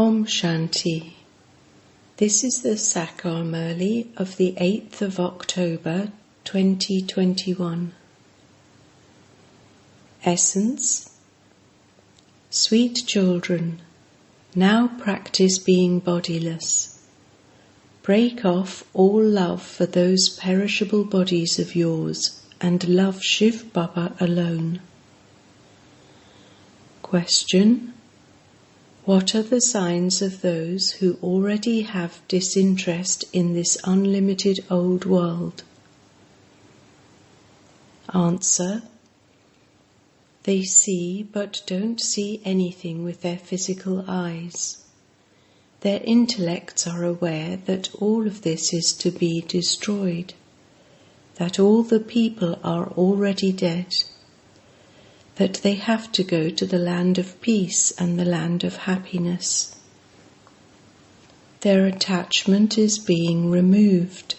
Om Shanti. This is the Sakar Murli of the 8th of October 2021. Essence. Sweet children, now practice being bodiless. Break off all love for those perishable bodies of yours and love Shiv Baba alone. Question. What are the signs of those who already have disinterest in this unlimited old world? Answer. They see but don't see anything with their physical eyes. Their intellects are aware that all of this is to be destroyed, that all the people are already dead, that they have to go to the land of peace and the land of happiness. Their attachment is being removed.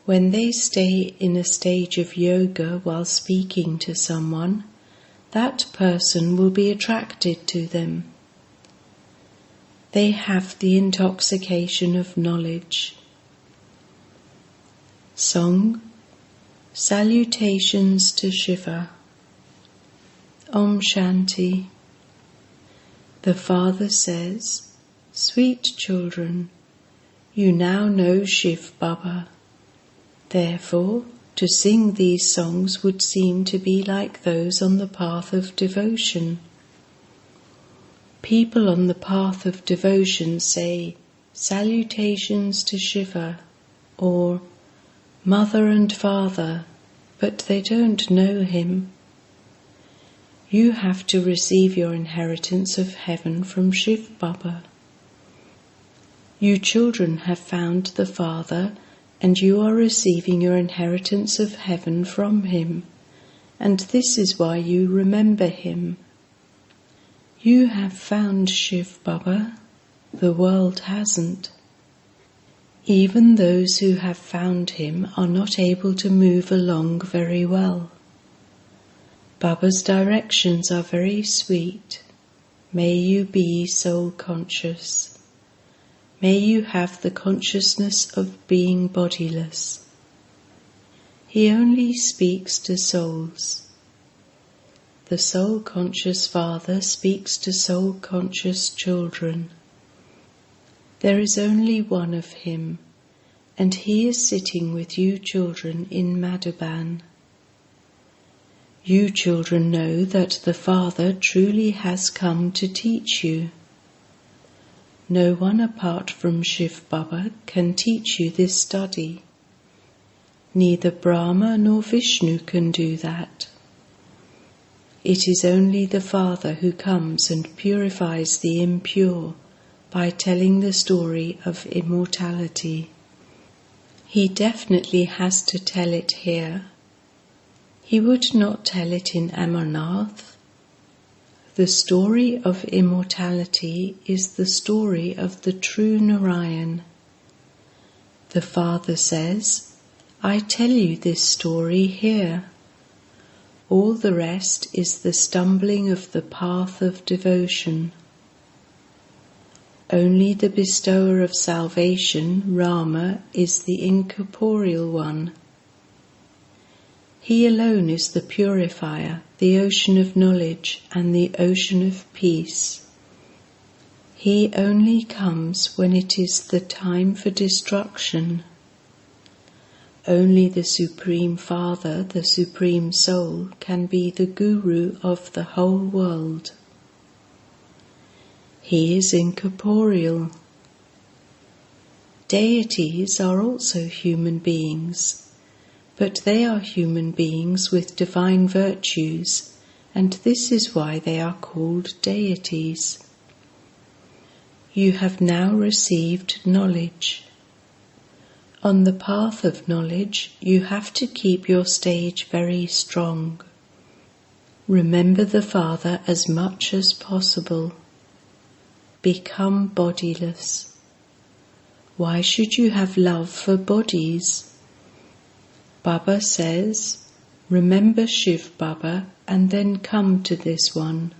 When they stay in a stage of yoga while speaking to someone, that person will be attracted to them. They have the intoxication of knowledge. Song. Salutations to Shiva. Om Shanti. The Father says, Sweet children, you now know Shiv Baba. Therefore, to sing these songs would seem to be like those on the path of devotion. People on the path of devotion say, Salutations to Shiva, or Mother and Father, but they don't know him. You have to receive your inheritance of heaven from Shiv Baba. You children have found the Father, and you are receiving your inheritance of heaven from him, and this is why you remember him. You have found Shiv Baba, the world hasn't. Even those who have found him are not able to move along very well. Baba's directions are very sweet. May you be soul conscious. May you have the consciousness of being bodiless. He only speaks to souls. The soul-conscious Father speaks to soul-conscious children. There is only one of him, and he is sitting with you children in Madhuban. You children know that the Father truly has come to teach you. No one apart from Shiv Baba can teach you this study. Neither Brahma nor Vishnu can do that. It is only the Father who comes and purifies the impure by telling the story of immortality. He definitely has to tell it here. He would not tell it in Amarnath. The story of immortality is the story of the true Narayan. The Father says, I tell you this story here. All the rest is the stumbling of the path of devotion. Only the bestower of salvation, Rama, is the incorporeal one. He alone is the purifier, the ocean of knowledge and the ocean of peace. He only comes when it is the time for destruction. Only the Supreme Father, the Supreme Soul, can be the Guru of the whole world. He is incorporeal. Deities are also human beings, but they are human beings with divine virtues, and this is why they are called deities. You have now received knowledge. On the path of knowledge, you have to keep your stage very strong. Remember the Father as much as possible. Become bodiless. Why should you have love for bodies? Baba says, remember Shiv Baba and then come to this one.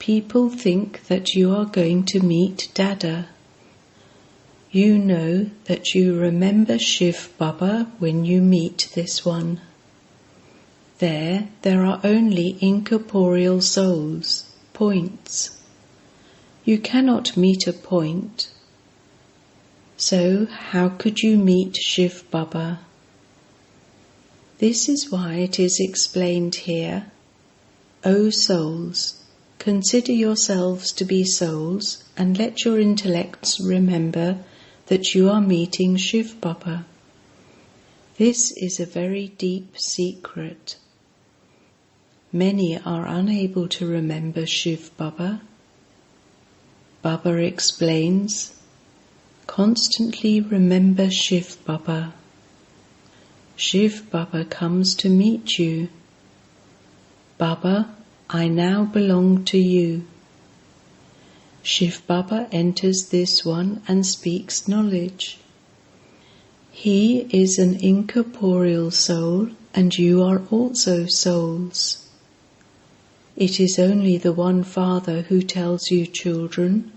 People think that you are going to meet Dada. You know that you remember Shiv Baba when you meet this one. There are only incorporeal souls, points. You cannot meet a point. So how could you meet Shiv Baba? This is why it is explained here, O souls, consider yourselves to be souls and let your intellects remember that you are meeting Shiv Baba. This is a very deep secret. Many are unable to remember Shiv Baba. Baba explains, constantly remember Shiv Baba. Shiv Baba comes to meet you. Baba, I now belong to you. Shiv Baba enters this one and speaks knowledge. He is an incorporeal soul and you are also souls. It is only the one Father who tells you, children,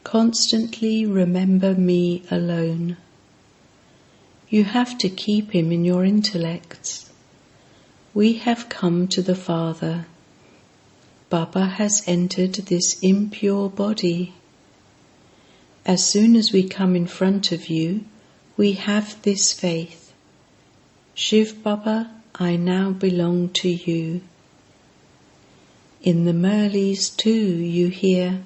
constantly remember me alone. You have to keep him in your intellects. We have come to the Father. Baba has entered this impure body. As soon as we come in front of you, we have this faith. Shiv Baba, I now belong to you. In the Murlis too you hear,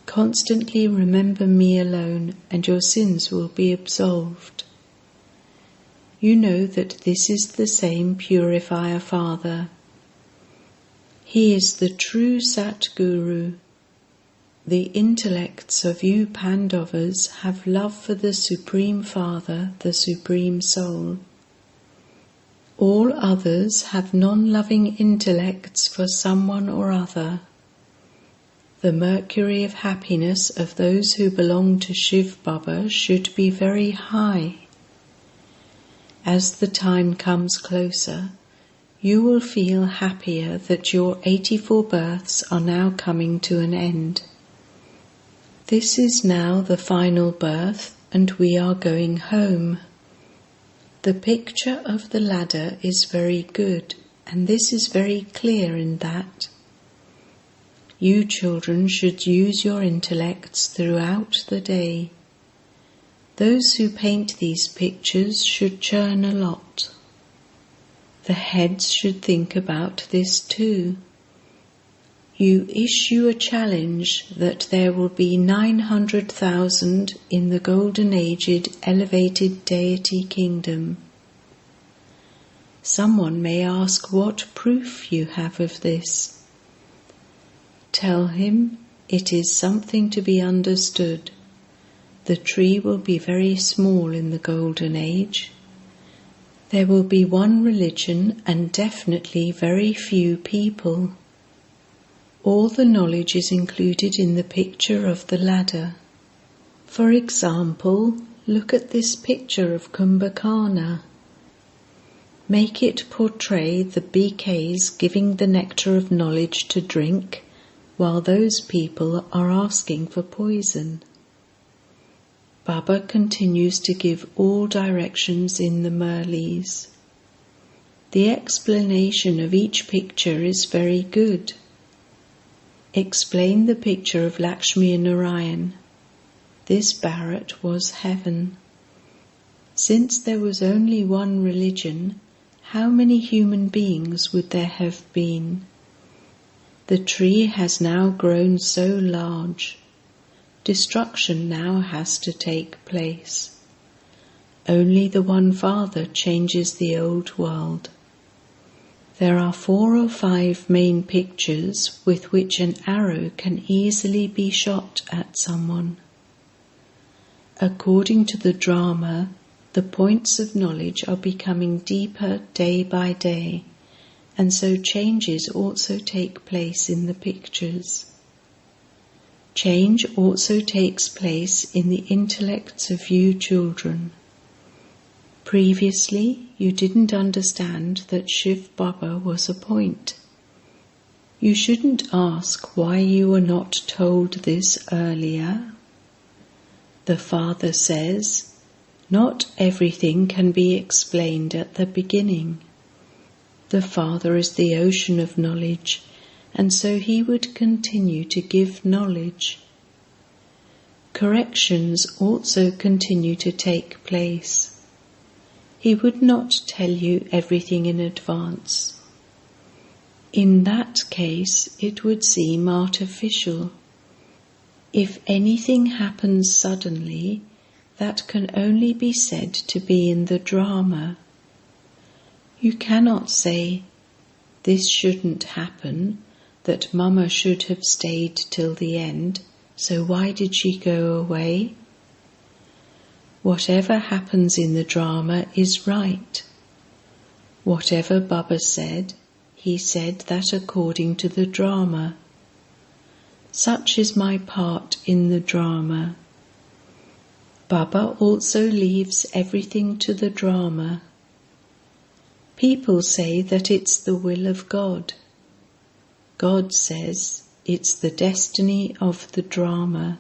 constantly remember me alone and your sins will be absolved. You know that this is the same Purifier Father. He is the true Satguru. The intellects of you Pandavas have love for the Supreme Father, the Supreme Soul. All others have non-loving intellects for someone or other. The mercury of happiness of those who belong to Shiv Baba should be very high. As the time comes closer, you will feel happier that your 84 births are now coming to an end. This is now the final birth and we are going home. The picture of the ladder is very good, and this is very clear in that. You children should use your intellects throughout the day. Those who paint these pictures should churn a lot. The heads should think about this too. You issue a challenge that there will be 900,000 in the golden-aged elevated deity kingdom. Someone may ask what proof you have of this. Tell him it is something to be understood. The tree will be very small in the golden age. There will be one religion and definitely very few people. All the knowledge is included in the picture of the ladder. For example, look at this picture of Kumbhakarna. Make it portray the BKs giving the nectar of knowledge to drink, while those people are asking for poison. Baba continues to give all directions in the Murlis. The explanation of each picture is very good. Explain the picture of Lakshmi and Narayan. This Bharat was heaven. Since there was only one religion, how many human beings would there have been? The tree has now grown so large. Destruction now has to take place. Only the one Father changes the old world. There are 4 or 5 main pictures with which an arrow can easily be shot at someone. According to the drama, the points of knowledge are becoming deeper day by day, and so changes also take place in the pictures. Change also takes place in the intellects of you children. Previously, you didn't understand that Shiv Baba was a point. You shouldn't ask why you were not told this earlier. The Father says, not everything can be explained at the beginning. The Father is the ocean of knowledge, and so he would continue to give knowledge. Corrections also continue to take place. He would not tell you everything in advance. In that case, it would seem artificial. If anything happens suddenly, that can only be said to be in the drama. You cannot say, this shouldn't happen, that Mama should have stayed till the end, so why did she go away? Whatever happens in the drama is right. Whatever Baba said, he said that according to the drama. Such is my part in the drama. Baba also leaves everything to the drama. People say that it's the will of God. God says it's the destiny of the drama.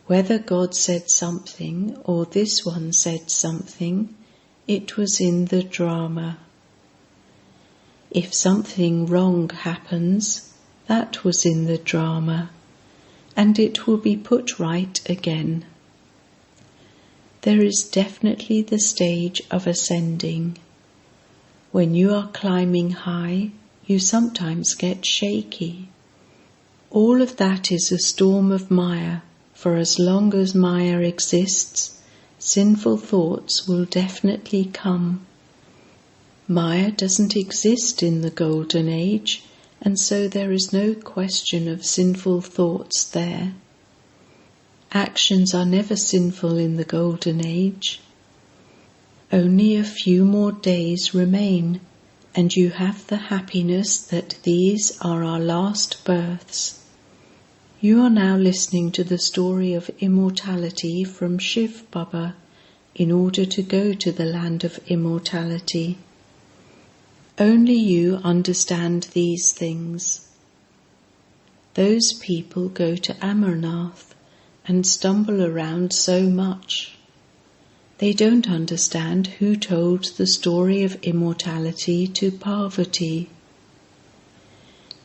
Whether God said something or this one said something, it was in the drama. If something wrong happens, that was in the drama, and it will be put right again. There is definitely the stage of ascending. When you are climbing high, you sometimes get shaky. All of that is a storm of Maya, for as long as Maya exists, sinful thoughts will definitely come. Maya doesn't exist in the Golden Age, and so there is no question of sinful thoughts there. Actions are never sinful in the Golden Age. Only a few more days remain, and you have the happiness that these are our last births. You are now listening to the story of immortality from Shiv Baba in order to go to the land of immortality. Only you understand these things. Those people go to Amarnath and stumble around so much. They don't understand who told the story of immortality to Parvati.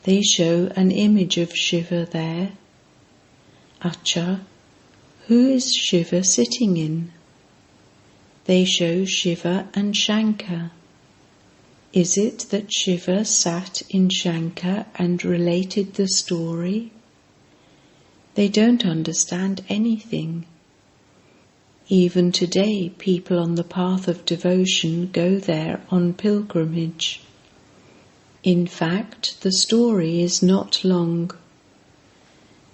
They show an image of Shiva there. Acha, who is Shiva sitting in? They show Shiva and Shankar. Is it that Shiva sat in Shankar and related the story? They don't understand anything. Even today, people on the path of devotion go there on pilgrimage. In fact, the story is not long.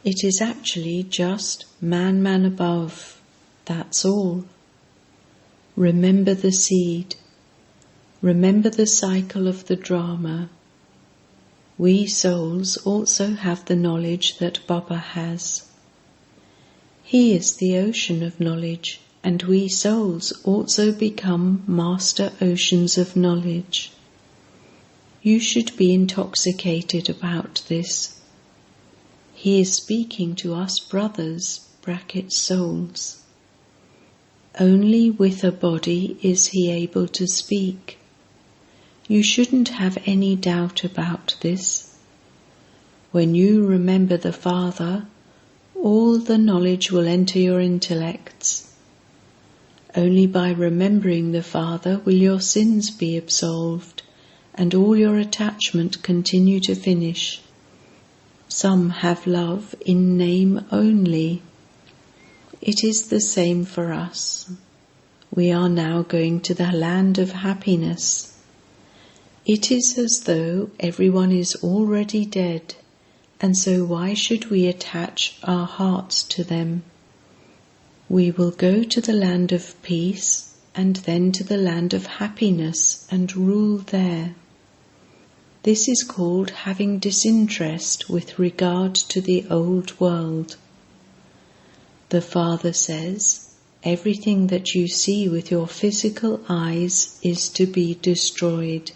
It is actually just man above, that's all. Remember the seed. Remember the cycle of the drama. We souls also have the knowledge that Baba has. He is the ocean of knowledge, and we souls also become master oceans of knowledge. You should be intoxicated about this. He is speaking to us brothers, (souls). Only with a body is he able to speak. You shouldn't have any doubt about this. When you remember the Father, all the knowledge will enter your intellects. Only by remembering the Father will your sins be absolved, and all your attachment continue to finish. Some have love in name only. It is the same for us. We are now going to the land of happiness. It is as though everyone is already dead, and so why should we attach our hearts to them? We will go to the land of peace, and then to the land of happiness, and rule there. This is called having disinterest with regard to the old world. The Father says, everything that you see with your physical eyes is to be destroyed.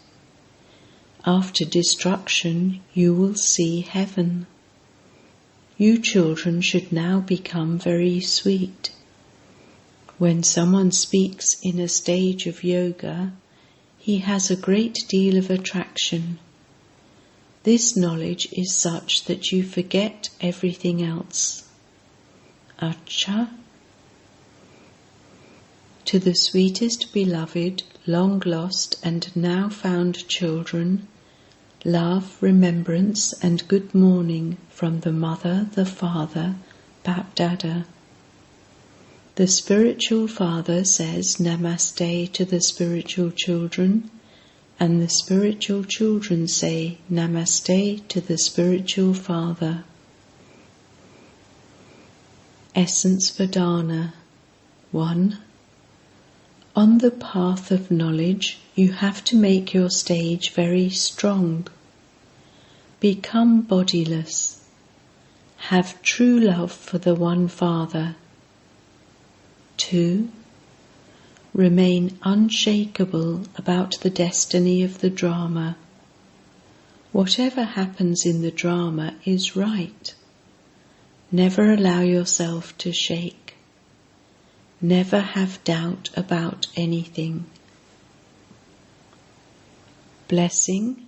After destruction, you will see heaven. You children should now become very sweet. When someone speaks in a stage of yoga, he has a great deal of attraction. This knowledge is such that you forget everything else. Acha. To the sweetest beloved, long lost and now found children, love, remembrance and good morning from the Mother, the Father, BaapDada. The spiritual father says Namaste to the spiritual children, and the spiritual children say Namaste to the spiritual father. Essence Vedana 1. On the path of knowledge, you have to make your stage very strong. Become bodiless. Have true love for the one Father. 2. Remain unshakable about the destiny of the drama. Whatever happens in the drama is right. Never allow yourself to shake. Never have doubt about anything. Blessing.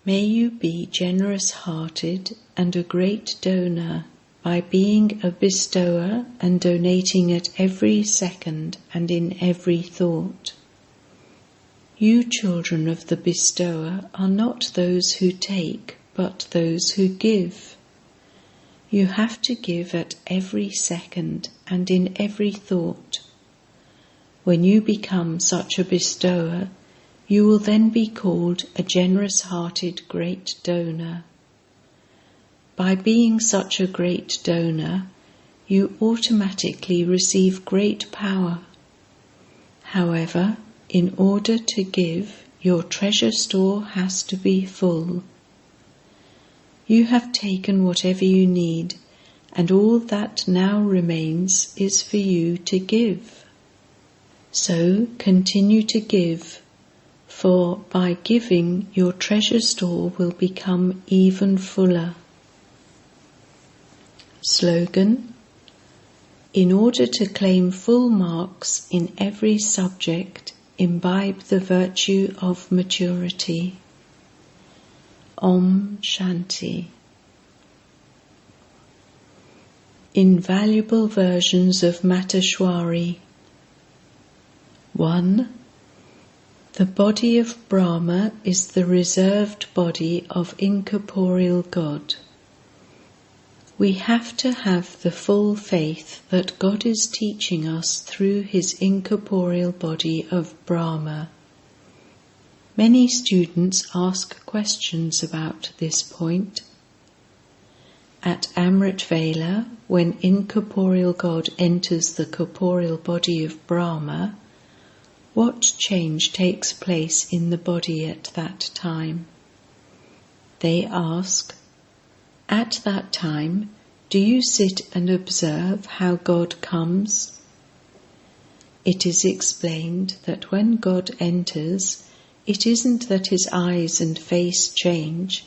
May you be generous-hearted and a great donor by being a bestower and donating at every second and in every thought. You children of the bestower are not those who take, but those who give. You have to give at every second and in every thought. When you become such a bestower, you will then be called a generous-hearted great donor. By being such a great donor, you automatically receive great power. However, in order to give, your treasure store has to be full. You have taken whatever you need, and all that now remains is for you to give. So continue to give, for by giving your treasure store will become even fuller. Slogan. In order to claim full marks in every subject, imbibe the virtue of maturity. Om Shanti. Invaluable versions of Mateshwari. 1. The body of Brahma is the reserved body of incorporeal God. We have to have the full faith that God is teaching us through his incorporeal body of Brahma. Many students ask questions about this point. At Amrit Vela, when incorporeal God enters the corporeal body of Brahma, what change takes place in the body at that time? They ask, at that time, do you sit and observe how God comes? It is explained that when God enters, it isn't that his eyes and face change.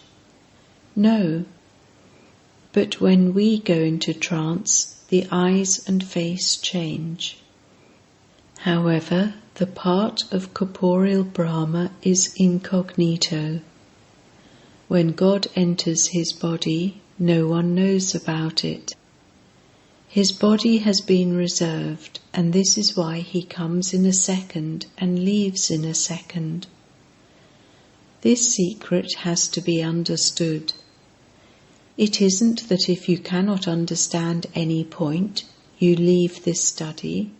No. But when we go into trance, the eyes and face change. However, the part of corporeal Brahma is incognito. When God enters his body, no one knows about it. His body has been reserved, and this is why he comes in a second and leaves in a second. This secret has to be understood. It isn't that if you cannot understand any point, you leave this study.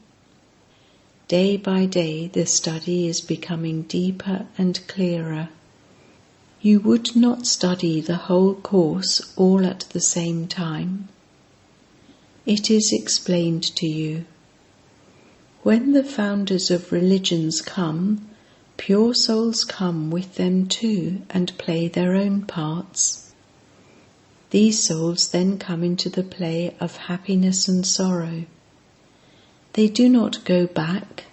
Day by day the study is becoming deeper and clearer. You would not study the whole course all at the same time. It is explained to you. When the founders of religions come, pure souls come with them too and play their own parts. These souls then come into the play of happiness and sorrow. They do not go back.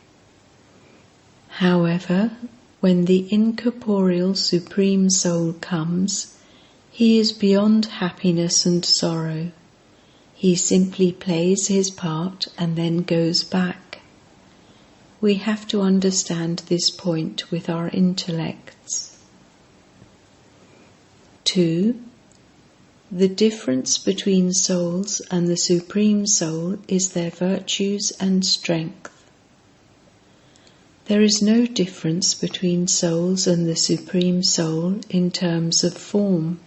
However, When the incorporeal Supreme Soul comes, he is beyond happiness and sorrow. He simply plays his part and then goes back. We have to understand this point with our intellects. 2. The difference between souls and the Supreme Soul is their virtues and strength. There is no difference between souls and the Supreme Soul in terms of form.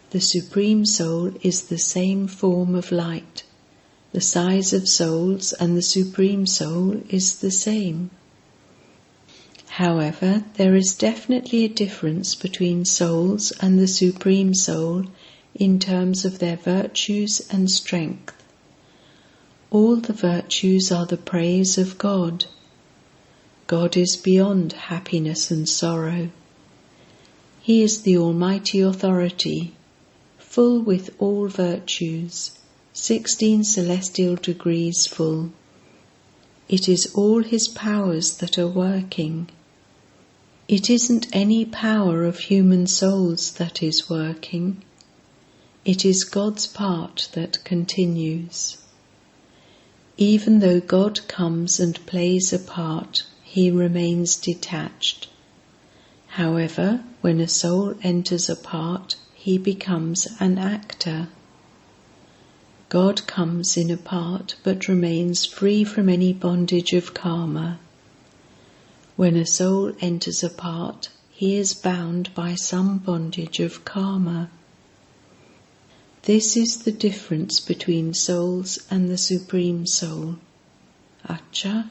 The Supreme Soul is the same form of light. The size of souls and the Supreme Soul is the same. However, there is definitely a difference between souls and the Supreme Soul in terms of their virtues and strength. All the virtues are the praise of God. God is beyond happiness and sorrow. He is the Almighty Authority, full with all virtues, 16 celestial degrees full. It is all his powers that are working. It isn't any power of human souls that is working. It is God's part that continues. Even though God comes and plays a part, he remains detached. However, when a soul enters a part, he becomes an actor. God comes in a part but remains free from any bondage of karma. When a soul enters a part, he is bound by some bondage of karma. This is the difference between souls and the Supreme Soul. Acha.